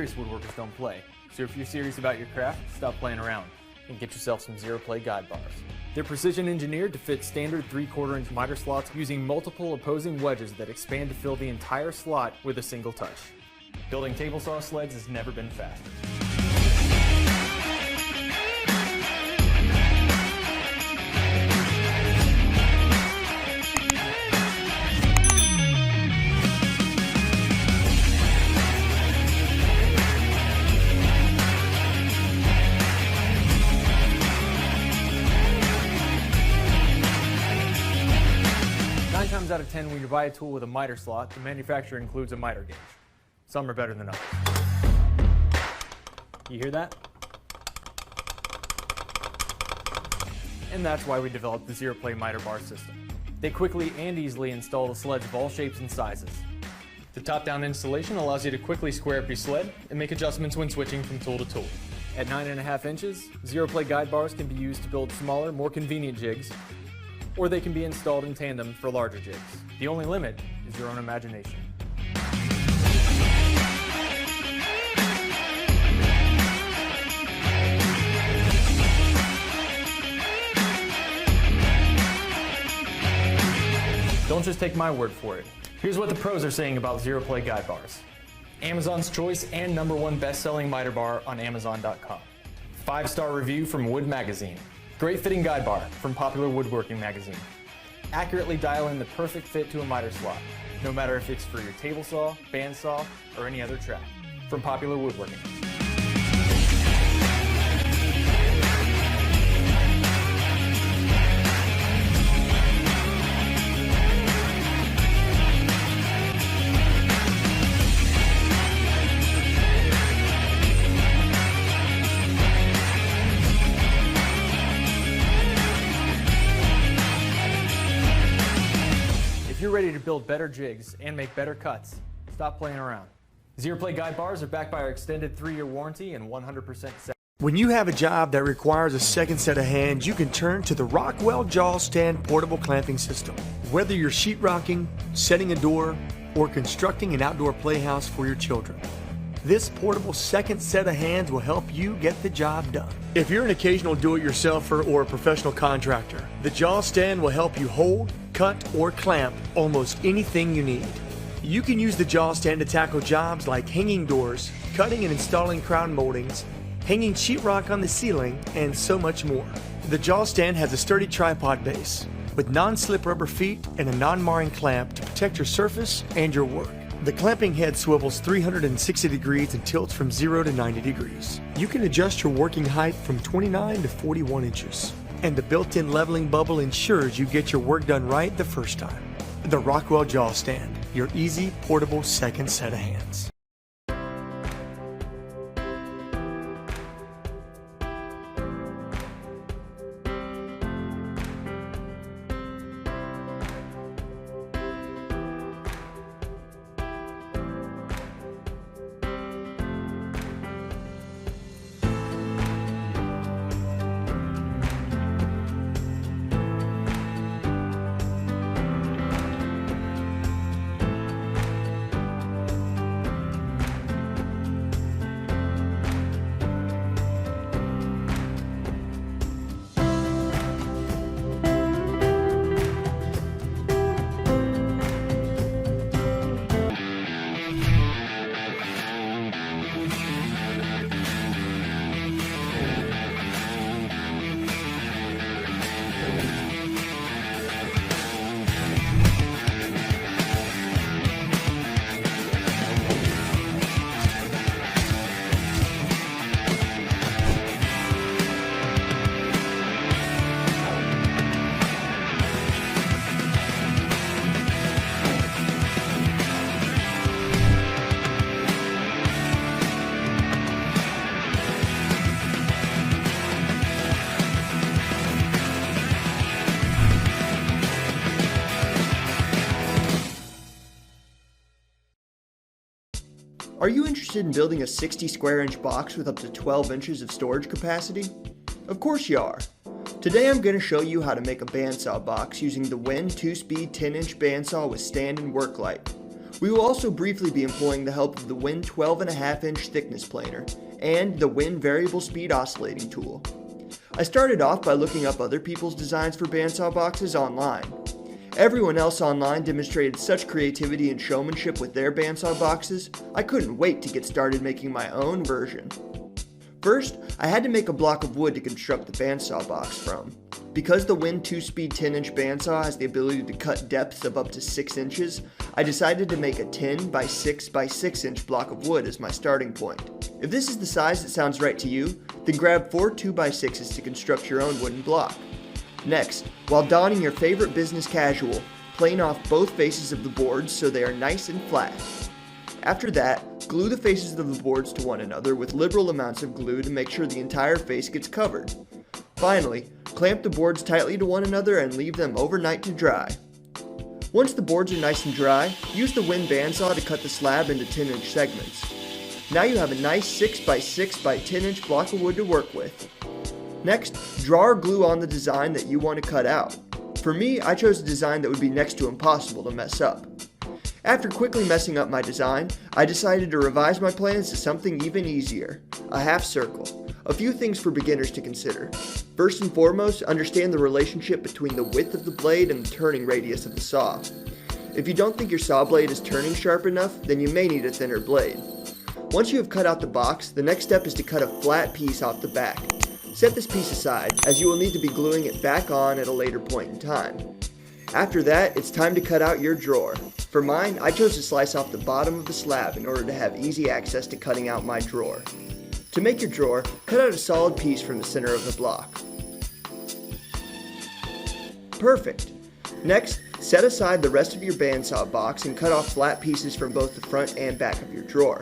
serious woodworkers don't play. So if you're serious about your craft, stop playing around and get yourself some zero-play guide bars. They're precision engineered to fit standard 3/4 inch miter slots using multiple opposing wedges that expand to fill the entire slot with a single touch. Building table saw sleds has never been faster. Times out of 10, when you buy a tool with a miter slot, the manufacturer includes a miter gauge. Some are better than others. You hear that? And that's why we developed the zero-play miter bar system. They quickly and easily install the sleds of all shapes and sizes. The top-down installation allows you to quickly square up your sled and make adjustments when switching from tool to tool. At 9.5 inches, zero-play guide bars can be used to build smaller, more convenient jigs, or they can be installed in tandem for larger jigs. The only limit is your own imagination. Don't just take my word for it. Here's what the pros are saying about zero-play guide bars. Amazon's choice and #1 best-selling miter bar on Amazon.com. 5-star review from Wood Magazine. Great fitting guide bar from Popular Woodworking magazine. Accurately dial in the perfect fit to a miter slot, no matter if it's for your table saw, bandsaw, or any other trap, from Popular Woodworking. If you're ready to build better jigs and make better cuts, stop playing around. Zero-play guide bars are backed by our extended 3-year warranty and 100% When you have a job that requires a second set of hands, you can turn to the Rockwell JawStand portable clamping system. Whether you're sheetrocking, setting a door, or constructing an outdoor playhouse for your children, this portable second set of hands will help you get the job done. If you're an occasional do-it-yourselfer or a professional contractor, the JawStand will help you hold, cut, or clamp almost anything you need. You can use the JawStand to tackle jobs like hanging doors, cutting and installing crown moldings, hanging sheetrock on the ceiling, and so much more. The JawStand has a sturdy tripod base with non-slip rubber feet and a non-marring clamp to protect your surface and your work. The clamping head swivels 360 degrees and tilts from 0 to 90 degrees. You can adjust your working height from 29 to 41 inches. And the built-in leveling bubble ensures you get your work done right the first time. The Rockwell JawStand, your easy, portable second set of hands. Are you interested in building a 60 square inch box with up to 12 inches of storage capacity? Of course you are. Today I'm going to show you how to make a bandsaw box using the Win 2-speed 10-inch bandsaw with stand and work light. We will also briefly be employing the help of the WIN 12.5-inch thickness planer and the WIN variable speed oscillating tool. I started off by looking up other people's designs for bandsaw boxes online. Everyone else online demonstrated such creativity and showmanship with their bandsaw boxes, I couldn't wait to get started making my own version. First, I had to make a block of wood to construct the bandsaw box from. Because the WIN 2-speed 10-inch bandsaw has the ability to cut depths of up to 6 inches, I decided to make a 10 by 6 by 6 inch block of wood as my starting point. If this is the size that sounds right to you, then grab 4 2x6s to construct your own wooden block. Next, while donning your favorite business casual, plane off both faces of the boards so they are nice and flat. After that, glue the faces of the boards to one another with liberal amounts of glue to make sure the entire face gets covered. Finally, clamp the boards tightly to one another and leave them overnight to dry. Once the boards are nice and dry, use the WIN bandsaw to cut the slab into 10-inch segments. Now you have a nice 6 by 6 by 10-inch block of wood to work with. Next, draw or glue on the design that you want to cut out. For me, I chose a design that would be next to impossible to mess up. After quickly messing up my design, I decided to revise my plans to something even easier, a half circle. A few things for beginners to consider. First and foremost, understand the relationship between the width of the blade and the turning radius of the saw. If you don't think your saw blade is turning sharp enough, then you may need a thinner blade. Once you have cut out the box, the next step is to cut a flat piece off the back. Set this piece aside, as you will need to be gluing it back on at a later point in time. After that, it's time to cut out your drawer. For mine, I chose to slice off the bottom of the slab in order to have easy access to cutting out my drawer. To make your drawer, cut out a solid piece from the center of the block. Perfect! Next, set aside the rest of your bandsaw box and cut off flat pieces from both the front and back of your drawer.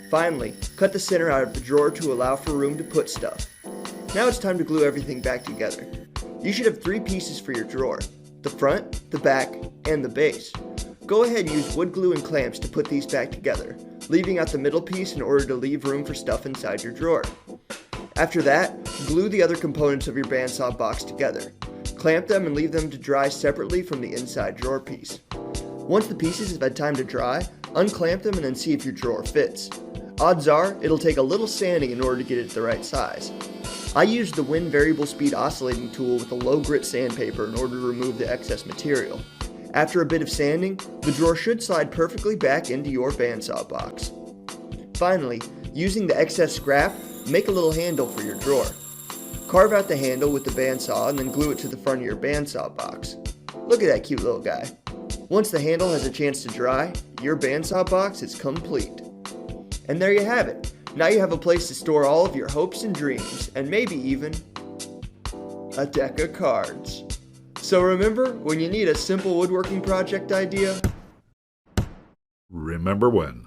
Finally, cut the center out of the drawer to allow for room to put stuff. Now it's time to glue everything back together. You should have 3 pieces for your drawer: the front, the back, and the base. Go ahead and use wood glue and clamps to put these back together, leaving out the middle piece in order to leave room for stuff inside your drawer. After that, glue the other components of your bandsaw box together. Clamp them and leave them to dry separately from the inside drawer piece. Once the pieces have had time to dry, unclamp them and then see if your drawer fits. Odds are, it'll take a little sanding in order to get it the right size. I used the WIN variable speed oscillating tool with a low grit sandpaper in order to remove the excess material. After a bit of sanding, the drawer should slide perfectly back into your bandsaw box. Finally, using the excess scrap, make a little handle for your drawer. Carve out the handle with the bandsaw and then glue it to the front of your bandsaw box. Look at that cute little guy. Once the handle has a chance to dry, your bandsaw box is complete. And there you have it. Now you have a place to store all of your hopes and dreams, and maybe even a deck of cards. So remember, when you need a simple woodworking project idea, remember when.